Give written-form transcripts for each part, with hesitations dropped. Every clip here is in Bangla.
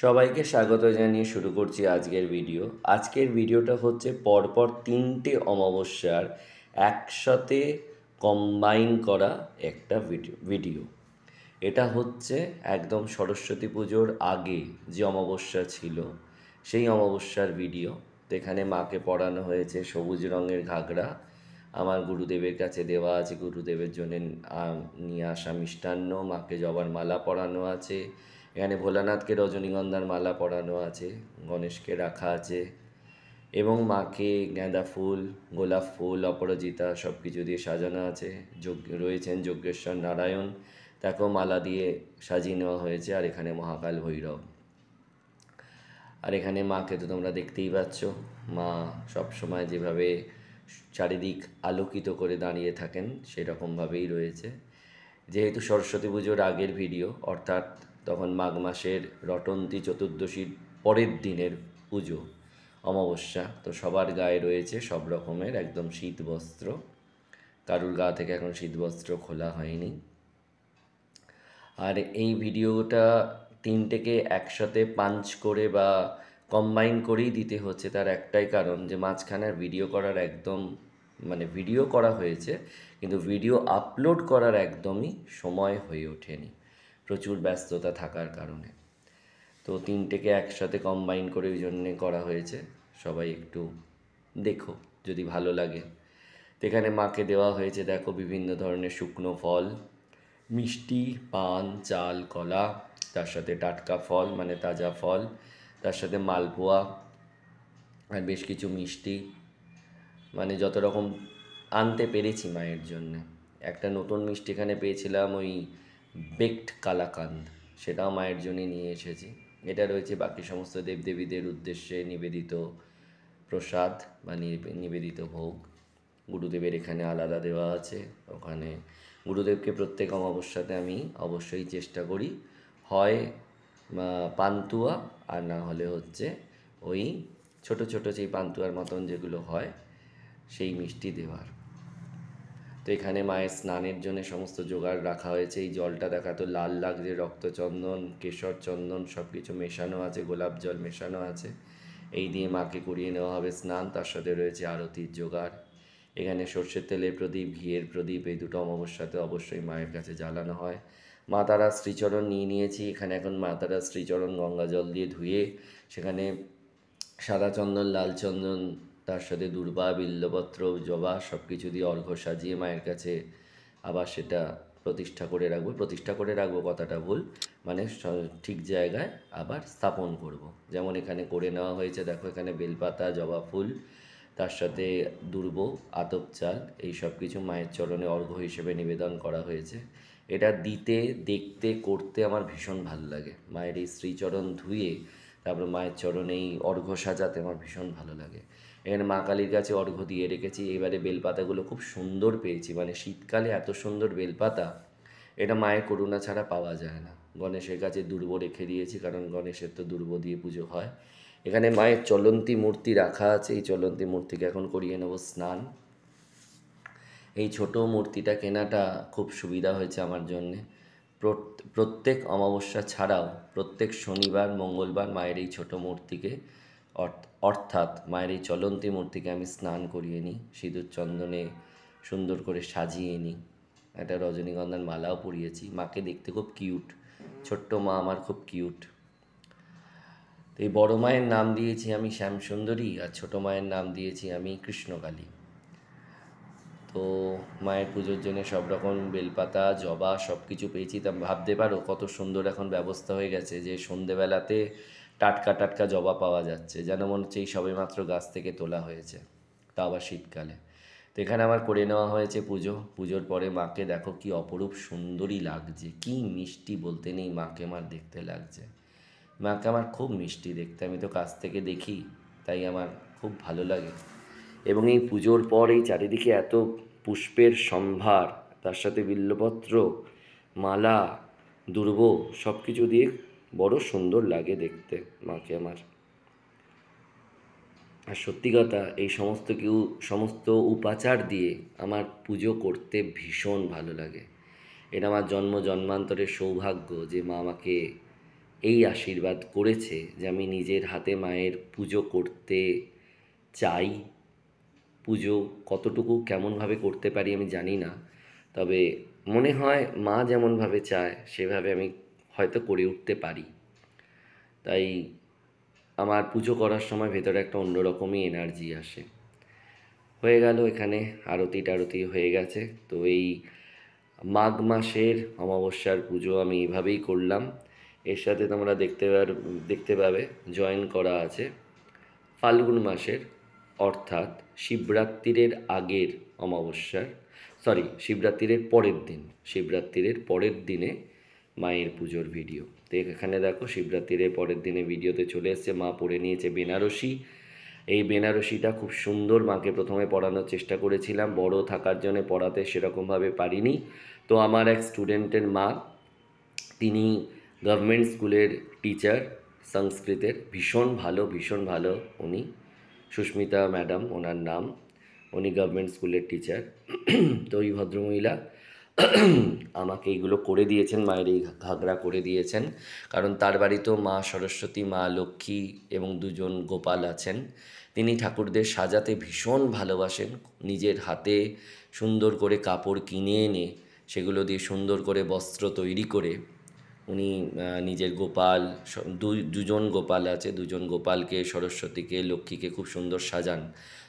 সবাইকে স্বাগত জানিয়ে শুরু করছি আজকের ভিডিও। আজকের ভিডিওটা হচ্ছে পরপর 3টে অমাবস্যার একসাথে কম্বাইন করা একটা ভিডিও। এটা হচ্ছে একদম সরস্বতী পুজোর আগে যে অমাবস্যা ছিল সেই অমাবস্যার ভিডিও। তো এখানে মাকে পরানো হয়েছে সবুজ রঙের ঘাগরা। আমার গুরুদেবের কাছে দেওয়া আছে, গুরুদেবের জন্য নিয়ে আসা মিষ্টান্ন। মাকে জবার মালা পরানো আছে, এখানে ভোলানাথকে রজনীগন্ধার মালা পরানো আছে, গণেশকে রাখা আছে এবং মাকে গাঁদা ফুল, গোলাপ ফুল, অপরাজিতা সব কিছু দিয়ে সাজানো আছে। রয়েছেন যজ্ঞেশ্বর নারায়ণ, তাকেও মালা দিয়ে সাজিয়ে নেওয়া হয়েছে। আর এখানে মহাকাল ভৈরব। আর এখানে মাকে তো তোমরা দেখতেই পাচ্ছ, মা সবসময় যেভাবে চারিদিক আলোকিত করে দাঁড়িয়ে থাকেন সেরকমভাবেই রয়েছে। যেহেতু সরস্বতী পুজোর আগের ভিডিও, অর্থাৎ তখন মাঘ মাসের রটন্তী চতুর্দশীর পরের দিনের পুজো অমাবস্যা, তো সবার গায়ে রয়েছে সব রকমের একদম শীত বস্ত্র। কারুর গা থেকে এখন শীত বস্ত্র খোলা হয়নি। আর এই ভিডিওটা 3টেকে একসাথে পাঞ্চ করে বা কম্বাইন করেই দিতে হচ্ছে, তার একটাই কারণ যে মাঝখানে ভিডিও করার একদম ভিডিও করা হয়েছে কিন্তু ভিডিও আপলোড করার একদমই সময় হয়ে ওঠেনি, প্রচুর ব্যস্ততা থাকার কারণে। তো 3টেকে একসাথে কম্বাইন করে ওই জন্যে করা হয়েছে। সবাই একটু দেখো যদি ভালো লাগে। তো এখানে মাকে দেওয়া হয়েছে দেখো বিভিন্ন ধরনের শুকনো ফল, মিষ্টি, পান, চাল, কলা, তার সাথে টাটকা ফল তাজা ফল, তার সাথে মালপোয়া আর বেশ কিছু মিষ্টি, যত রকম আনতে পেরেছি মায়ের জন্যে। একটা নতুন মিষ্টি এখানে পেয়েছিলাম, ওই বেকড কালাকান্দ, সেটাও মায়ের জন্যে নিয়ে এসেছি। এটা রয়েছে বাকি সমস্ত দেবদেবীদের উদ্দেশ্যে নিবেদিত প্রসাদ বা নিবেদিত ভোগ। গুরুদেবের এখানে আলাদা দেওয়া আছে। ওখানে গুরুদেবকে প্রত্যেক অমাবস্যাতে আমি অবশ্যই চেষ্টা করি হয় পান্তুয়া আর না হলে হচ্ছে ওই ছোট ছোট যেই পান্তুয়ার মতন যেগুলো হয় সেই মিষ্টি দেওয়ার। তো এখানে মায়ের স্নানের জন্য সমস্ত জোগাড় রাখা হয়েছে। এই জলটা দেখাতো লাল লাগছে, রক্তচন্দন, কেশর চন্দন সব কিছু মেশানো আছে, গোলাপ জল মেশানো আছে। এই দিয়ে মাকে করিয়ে নেওয়া হবে স্নান। তার সাথে রয়েছে আরতির জোগাড়। এখানে সর্ষের তেলের প্রদীপ, ঘিয়ের প্রদীপ, এই দুটো অমাবস্যাতে অবশ্যই মায়ের কাছে জ্বালানো হয়। মা তারা শ্রীচরণ নিয়ে নিয়েছি। এখানে এখন মা তারা শ্রীচরণ গঙ্গা জল দিয়ে ধুয়ে সেখানে সাদা চন্দন, লাল চন্দন, তার সাথে দূর্বা, বিল্লপত্র, জবা সব কিছু দিয়ে অর্ঘ্য সাজিয়ে মায়ের কাছে আবার সেটা প্রতিষ্ঠা করে রাখবো কথাটা ভুল, ঠিক জায়গায় আবার স্থাপন করব। যেমন এখানে করে নেওয়া হয়েছে দেখো, এখানে বেলপাতা, জবা ফুল, তার সাথে দুর্ব, আতপ চাল, এই সব কিছু মায়ের চরণে অর্ঘ্য হিসেবে নিবেদন করা হয়েছে। এটা দিতে, দেখতে, করতে আমার ভীষণ ভালো লাগে। মায়ের এই শ্রীচরণ ধুয়ে তারপর মায়ের চরণে এই অর্ঘ্য সাজাতে আমার ভীষণ ভালো লাগে। এখানে মা কালীর কাছে অর্ঘ্য দিয়ে রেখেছি। এবারে বেলপাতাগুলো খুব সুন্দর পেয়েছি, শীতকালে এত সুন্দর বেলপাতা এটা মায়ের করুণা ছাড়া পাওয়া যায় না। গণেশের কাছে দুর্ব রেখে দিয়েছি, কারণ গণেশের তো দুর্ব দিয়ে পুজো হয়। এখানে মায়ের চলন্তি মূর্তি রাখা আছে। এই চলন্তি মূর্তিকে এখন করিয়ে নেব স্নান। এই ছোট মূর্তিটা কেনাটা খুব সুবিধা হয়েছে আমার জন্যে। প্রত্যেক অমাবস্যা ছাড়াও প্রত্যেক শনিবার, মঙ্গলবার মায়ের এই ছোট মূর্তিকে অর্থাৎ মায়ের এই চলন্তি মূর্তিকে আমি স্নান করিয়ে নিই, সিঁদুর চন্দনে সুন্দর করে সাজিয়ে নিই। একটা রজনীগন্ধার মালাও পরিয়েছি। মাকে দেখতে খুব কিউট, ছোট্ট মা আমার খুব কিউট। তো এই বড় মায়ের নাম দিয়েছি আমি শ্যামসুন্দরী, আর ছোটো মায়ের নাম দিয়েছি আমি কৃষ্ণকালী। তো মায়ের পুজোর জন্য সব রকম বেলপাতা, জবা সব কিছু পেয়েছি। তা ভাবতে পারো কত সুন্দর এখন ব্যবস্থা হয়ে গেছে যে সন্ধেবেলাতে টাটকা টাটকা জবা পাওয়া যাচ্ছে, যেন মনে হচ্ছে এই সবেমাত্র গাছ থেকে তোলা হয়েছে, তা আবার শীতকালে। তো এখানে আমার করে নেওয়া হয়েছে পুজো। পুজোর পরে মাকে দেখো কি অপরূপ সুন্দরী লাগছে, কি মিষ্টি বলতে নেই মাকে আমার দেখতে লাগছে। মাকে আমার খুব মিষ্টি দেখতে, আমি তো কাছ থেকে দেখি, তাই আমার খুব ভালো লাগে। এবং এই পুজোর পর এই চারিদিকে এত পুষ্পের সম্ভার, তার সাথে বিল্লপত্র, মালা, দুর্ব সব কিছু দিয়ে বড় সুন্দর লাগে দেখতে মাকে আমার। আর সত্যি কথা, এই সমস্ত উপাচার দিয়ে আমার পুজো করতে ভীষণ ভালো লাগে। এটা আমার জন্মান্তরের সৌভাগ্য যে মা আমাকে এই আশীর্বাদ করেছে যে আমি নিজের হাতে মায়ের পুজো করতে চাই। পুজো কতটুকু কেমনভাবে করতে পারি আমি জানি না, তবে মনে হয় মা যেমনভাবে চায় সেভাবে আমি হয়তো করে উঠতে পারি। তাই আমার পুজো করার সময় ভেতরে একটা অন্যরকমই এনার্জি আসে। হয়ে গেল, এখানে আরতি টারতি হয়ে গেছে। তো এই মাঘ মাসের অমাবস্যার পুজো আমি এইভাবেই করলাম। এর সাথে তোমরা দেখতে পাবে জয়েন করা আছে ফাল্গুন মাসের, অর্থাৎ শিবরাত্রির আগের অমাবস্যার, শিবরাত্রির পরের দিনে মায়ের পুজোর ভিডিও। তো এখানে দেখো শিবরাত্রির পরের দিনে ভিডিওতে চলে এসছে। মা পরে নিয়েছে বেনারসি। এই বেনারসিটা খুব সুন্দর, মাকে প্রথমে পরানোর চেষ্টা করেছিলাম, বড় থাকার জন্য পরাতে সেরকমভাবে পারিনি। তো আমার এক স্টুডেন্টের মা, তিনি গভর্নমেন্ট স্কুলের টিচার, সংস্কৃতের, ভীষণ ভালো উনি, সুস্মিতা ম্যাডাম ওনার নাম, উনি গভর্নমেন্ট স্কুলের টিচার। তো এই ভদ্রমহিলা আমাকে এইগুলো করে দিয়েছেন, মায়ের এই ঘাগরা করে দিয়েছেন, কারণ তার বাড়িতেও মা সরস্বতী, মা লক্ষ্মী এবং দুজন গোপাল আছেন। তিনি ঠাকুরদের সাজাতে ভীষণ ভালোবাসেন। নিজের হাতে সুন্দর করে কাপড় কিনে এনে সেগুলো দিয়ে সুন্দর করে বস্ত্র তৈরি করে উনি নিজের গোপাল, দুজন গোপাল আছে, দুজন গোপালকে, সরস্বতীকে, লক্ষ্মীকে খুব সুন্দর সাজান।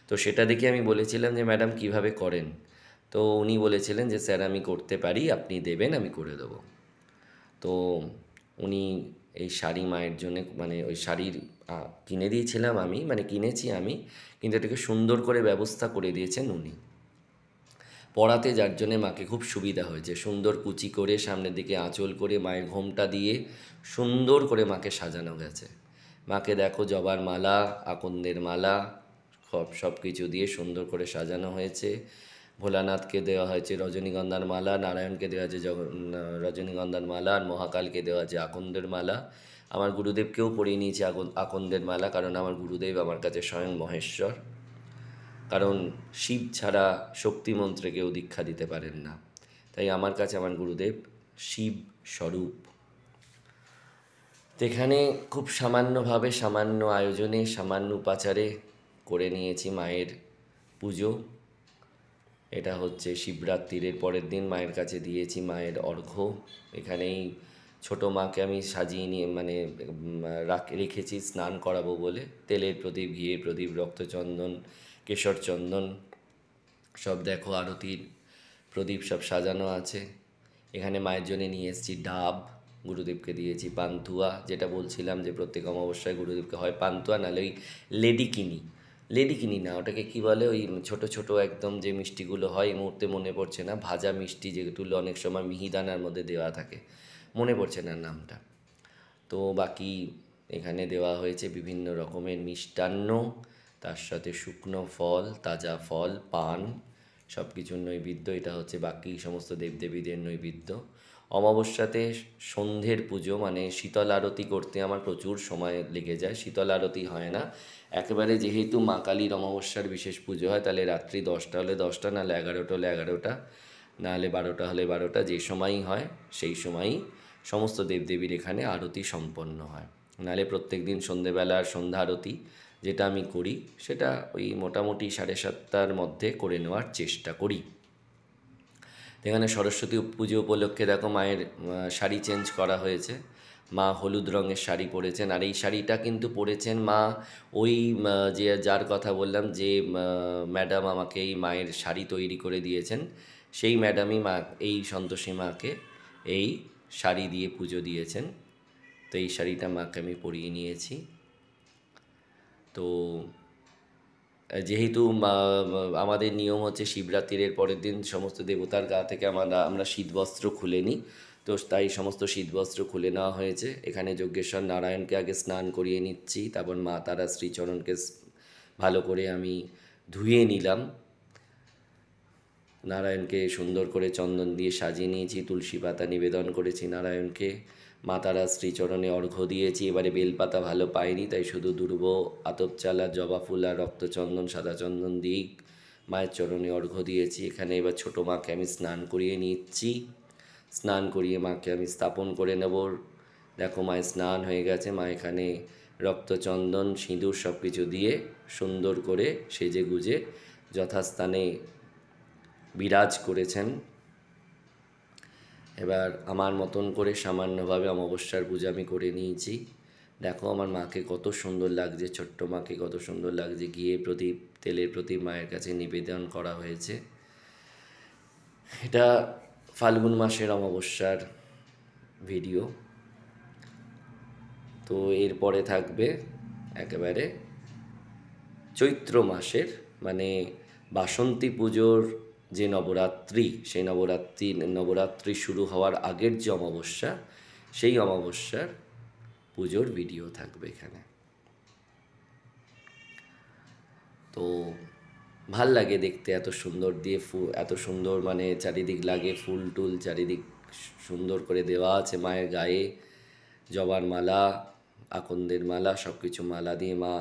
তো সেটা দেখে আমি বলেছিলাম যে ম্যাডাম কীভাবে করেন? তো উনি বলেছিলেন যে স্যার আমি করতে পারি, আপনি দেবেন আমি করে দেবো। তো উনি এই শাড়ি মায়ের জন্যে, মানে ওই শাড়ির কিনে দিয়েছিলাম আমি, মানে কিনেছি আমি, কিন্তু এটাকে সুন্দর করে ব্যবস্থা করে দিয়েছেন উনি পরাতে, যার জন্যে মাকে খুব সুবিধা হয়েছে। সুন্দর কুচি করে সামনের দিকে আঁচল করে মায়ের ঘোমটা দিয়ে সুন্দর করে মাকে সাজানো গেছে। মাকে দেখো জবার মালা, আকন্দের মালা, সব কিছু দিয়ে সুন্দর করে সাজানো হয়েছে। ভোলানাথকে দেওয়া হয়েছে রজনীগন্ধার মালা, নারায়ণকে দেওয়া আছে রজনীগন্ধার মালা, আর মহাকালকে দেওয়া আছে আকন্দের মালা। আমার গুরুদেবকেও পরিয়ে নিয়েছে আকন্দের মালা, কারণ আমার গুরুদেব আমার কাছে স্বয়ং মহেশ্বর। কারণ শিব ছাড়া শক্তিমন্ত্রে কেউ দীক্ষা দিতে পারেন না, তাই আমার কাছে আমার গুরুদেব শিব স্বরূপ। এখানে খুব সামান্যভাবে, সামান্য আয়োজনে, সামান্য উপাচারে করে নিয়েছি মায়ের পুজো। এটা হচ্ছে শিবরাত্রির পরের দিন মায়ের কাছে দিয়েছি মায়ের অর্ঘ্য। এখানেই ছোটো মাকে আমি সাজিয়ে নিয়ে, মানে রেখেছি স্নান করাবো বলে। তেলের প্রদীপ, ঘিয়ের প্রদীপ, রক্তচন্দন, কেশর চন্দন সব দেখো, আরতির প্রদীপ সব সাজানো আছে। এখানে মায়ের জন্য নিয়ে এসেছি ডাব, গুরুদেবকে দিয়েছি পান্তুয়া, যেটা বলছিলাম যে প্রত্যেক অমাবস্যায় গুরুদেবকে হয় পান্তুয়া, নাহলে ওই লেডিকিনি না, ওটাকে কি বলে, ওই ছোট ছোট একদম যে মিষ্টিগুলো হয়, এই মুহূর্তে মনে পড়ছে না, ভাজা মিষ্টি যেগুলো অনেক সময় মিহিদানার মধ্যে দেওয়া থাকে, মনে পড়ছে না নামটা। তো বাকি এখানে দেওয়া হয়েছে বিভিন্ন রকমের মিষ্টান্ন, তার সাথে শুকনো ফল, তাজা ফল, পান, সব কিছুর নৈবেদ্য। এটা হচ্ছে বাকি সমস্ত দেবদেবীদের নৈবেদ্য। অমাবস্যাতে সন্ধ্যের পুজো, মানে শীতল আরতি করতে আমার প্রচুর সময় লেগে যায়। শীতল আরতি হয় না একেবারে, যেহেতু মা কালীর অমাবস্যার বিশেষ পুজো হয়, তাহলে রাত্রি 10টা হলে 10টা, নাহলে 11টা হলে 11টা, নাহলে 12টা হলে 12টা, যে সময়ই হয় সেই সময়ই সমস্ত দেবদেবীর এখানে আরতি সম্পন্ন হয়। নাহলে প্রত্যেক দিন সন্ধেবেলার সন্ধ্যা আরতি যেটা আমি করি, সেটা ওই মোটামুটি 7:30টার মধ্যে করে নেওয়ার চেষ্টা করি। এখানে সরস্বতী পুজো উপলক্ষে দেখো মায়ের শাড়ি চেঞ্জ করা হয়েছে। মা হলুদ রঙের শাড়ি পরেছেন, আর এই শাড়িটা কিন্তু পরেছেন মা ওই যার কথা বললাম, যে ম্যাডাম আমাকে এই মায়ের শাড়ি তৈরি করে দিয়েছেন, সেই ম্যাডামই মা, এই সন্তোষী মাকে এই শাড়ি দিয়ে পুজো দিয়েছেন। তো এই শাড়িটা মাকে আমি পরিয়ে নিয়েছি। তো যেহেতু আমাদের নিয়ম হচ্ছে শিবরাত্রির পরের দিন সমস্ত দেবতার গা থেকে আমরা শীতবস্ত্র খুলে নিই, তো তাই সমস্ত শীতবস্ত্র খুলে নেওয়া হয়েছে। এখানে যজ্ঞেশ্বর নারায়ণকে আগে স্নান করিয়ে নিচ্ছি, তারপর মা তারা শ্রীচরণকে ভালো করে আমি ধুয়ে নিলাম। নারায়ণকে সুন্দর করে চন্দন দিয়ে সাজিয়ে নিয়েছি, তুলসী পাতা নিবেদন করেছি নারায়ণকে, মা তারা শ্রীচরণে অর্ঘ্য দিয়েছি। এবারে বেলপাতা ভালো পাইনি, তাই শুধু দুর্ব, আতপচালা, জবা ফুল আর রক্তচন্দন, সাদা চন্দন দিয়েই মায়ের চরণে অর্ঘ্য দিয়েছি। এখানে এবার ছোটো মাকে আমি স্নান করিয়ে নিচ্ছি। স্নান করিয়ে মাকে আমি স্থাপন করে নেব দেখো মায়ের স্নান হয়ে গেছে, মা এখানে রক্তচন্দন সিঁদুর সব কিছু দিয়ে সুন্দর করে সেজে গুজে যথাস্থানে বিরাজ করেছেন। এবার আমার মতন করে সামান্যভাবে অমাবস্যার পূজা আমি করে নিয়েছি। দেখো আমার মাকে কত সুন্দর লাগছে, ছোট্ট মাকে কত সুন্দর লাগছে। ঘিয়ে প্রদীপ, তেলের প্রদীপ মায়ের কাছে নিবেদন করা হয়েছে। এটা ফাল্গুন মাসের অমাবস্যার ভিডিও। তো এরপরে থাকবে একেবারে চৈত্র মাসের, মানে বাসন্তী পুজোর যে নবরাত্রি, সেই নবরাত্রি শুরু হওয়ার আগের যে অমাবস্যা, সেই অমাবস্যার পুজোর ভিডিও থাকবে এখানে। তো ভাল লাগে দেখতে, এত সুন্দর দিয়ে এত সুন্দর, মানে চারিদিক লাগে ফুল টুল, চারিদিক সুন্দর করে দেওয়া আছে। মায়ের গায়ে জবার মালা, আকন্দের মালা, সব কিছু মালা দিয়ে মা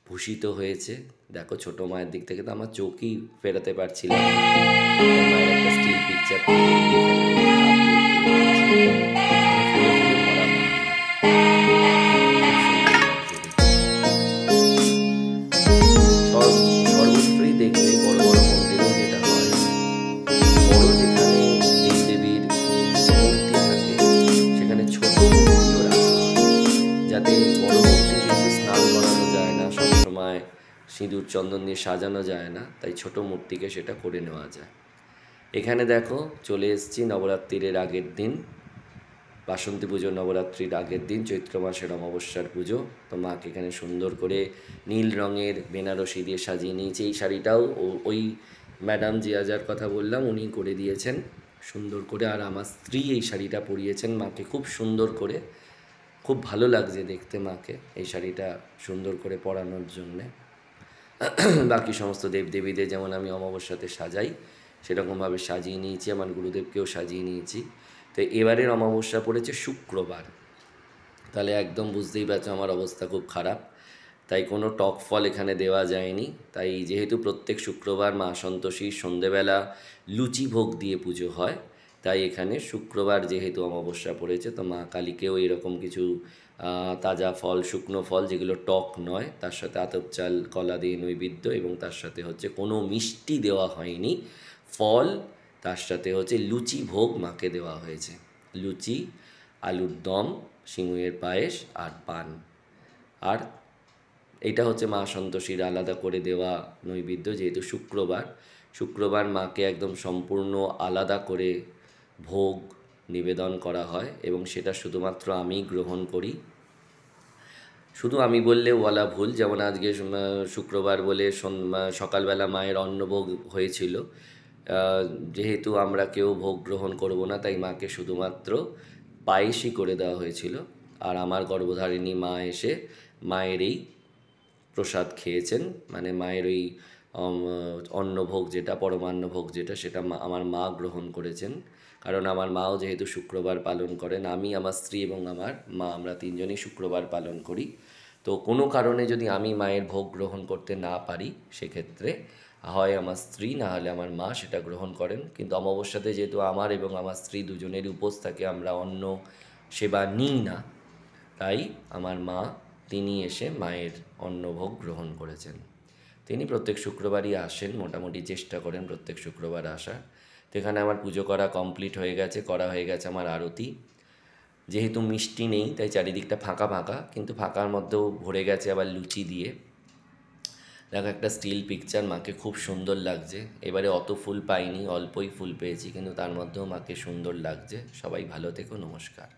ভূষিত হয়েছে। দেখো ছোট মায়ের দিক থেকে তো আমার চোখই ফেরাতে পারছিলাম না। মায়ের একটা স্টিল পিকচার সর্বত্রই দেখবে বড় বড় মন্দিরেও যেটা হয়, বড় যেখানে দেবদেবীর মূর্তি থাকে সেখানে ছোট মূর্তিও রাখা হয়, যাতে বড় মূর্তি যেহেতু স্নান করানো যায় না, সবসময় সিঁদুর চন্দন দিয়ে সাজানো যায় না, তাই ছোট মূর্তিকে সেটা করে নেওয়া যায়। এখানে দেখো চলে এসেছি নবরাত্রির আগের দিন, বাসন্তী পুজো নবরাত্রির আগের দিন, চৈত্র মাসের অমাবস্যার পুজো। তো মাকে এখানে সুন্দর করে নীল রঙের বেনারসি দিয়ে সাজিয়ে নিয়েছি। এই শাড়িটাও ওই ম্যাডাম যার কথা বললাম উনি করে দিয়েছেন সুন্দর করে, আর আমার স্ত্রী এই শাড়িটা পরিয়েছেন মাকে খুব সুন্দর করে। খুব ভালো লাগছে দেখতে মাকে এই শাড়িটা সুন্দর করে পরানোর জন্যে। বাকি সমস্ত দেবদেবীদের যেমন আমি অমাবস্যাতে সাজাই সেরকমভাবে সাজিয়ে নিয়েছি, আমার গুরুদেবকেও সাজিয়ে নিয়েছি। তো এবারের অমাবস্যা পড়েছে শুক্রবার, তাহলে একদম বুঝতেই পারছো আমার অবস্থা খুব খারাপ। তাই কোনো টক ফল এখানে দেওয়া যায়নি। তাই যেহেতু প্রত্যেক শুক্রবার মা সন্তোষীর সন্ধেবেলা লুচি ভোগ দিয়ে পুজো হয়, তাই এখানে শুক্রবার যেহেতু অমাবস্যা পড়েছে, তো মা কালীকেও এরকম কিছু তাজা ফল, শুকনো ফল যেগুলো টক নয়, তার সাথে আতপ চাল কলা দিয়ে নৈবেদ্য, এবং তার সাথে হচ্ছে কোনো মিষ্টি দেওয়া হয়নি, ফল, তার সাথে হচ্ছে লুচি ভোগ মাকে দেওয়া হয়েছে। লুচি, আলুর দম, সিঙুইয়ের পায়েস আর পান। আর এটা হচ্ছে মা সন্তোষীর আলাদা করে দেওয়া নৈবেদ্য। যেহেতু শুক্রবার মাকে একদম সম্পূর্ণ আলাদা করে ভোগ নিবেদন করা হয়, এবং সেটা শুধুমাত্র আমি গ্রহণ করি। শুধু আমি বললে বলা ভুল, যেমন আজকে শুক্রবার বলে সকালবেলা মায়ের অন্নভোগ হয়েছিল। যেহেতু আমরা কেউ ভোগ গ্রহণ করব না, তাই মাকে শুধুমাত্র পায়েসই করে দেওয়া হয়েছিল। আর আমার গর্ভধারিণী মা এসে মায়ের এই প্রসাদ খেয়েছেন, মানে মায়ের ওই অন্নভোগ যেটা, পরমান্নভোগ যেটা, সেটা আমার মা গ্রহণ করেছেন। কারণ আমার মাও যেহেতু শুক্রবার পালন করেন, আমি, আমার স্ত্রী এবং আমার মা, আমরা তিনজনই শুক্রবার পালন করি। তো কোনো কারণে যদি আমি মায়ের ভোগ গ্রহণ করতে না পারি, সেক্ষেত্রে হয় আমার স্ত্রী না হলে আমার মা সেটা গ্রহণ করেন। কিন্তু অমাবস্যাতে যেহেতু আমার এবং আমার স্ত্রী দুজনেরই উপোস থাকে, আমরা অন্ন সেবা নিই না, তাই আমার মা, তিনি এসে মায়ের অন্নভোগ গ্রহণ করেছেন। তিনি প্রত্যেক শুক্রবারই আসেন, মোটামুটি চেষ্টা করেন প্রত্যেক শুক্রবার আসার। তো এখানে আমার পুজো করা কমপ্লিট হয়ে গেছে, করা হয়ে গেছে আমার আরতি। যেহেতু মিষ্টি নেই তাই চারিদিকটা ফাঁকা ফাঁকা, কিন্তু ফাঁকার মধ্যেও ভরে গেছে আবার লুচি দিয়ে। দেখো একটা স্টিল পিকচার, মাকে খুব সুন্দর লাগছে। এবারে অত ফুল পাইনি, অল্পই ফুল পেয়েছি, কিন্তু তার মধ্যেও মাকে সুন্দর লাগছে। সবাই ভালো থেকো, নমস্কার।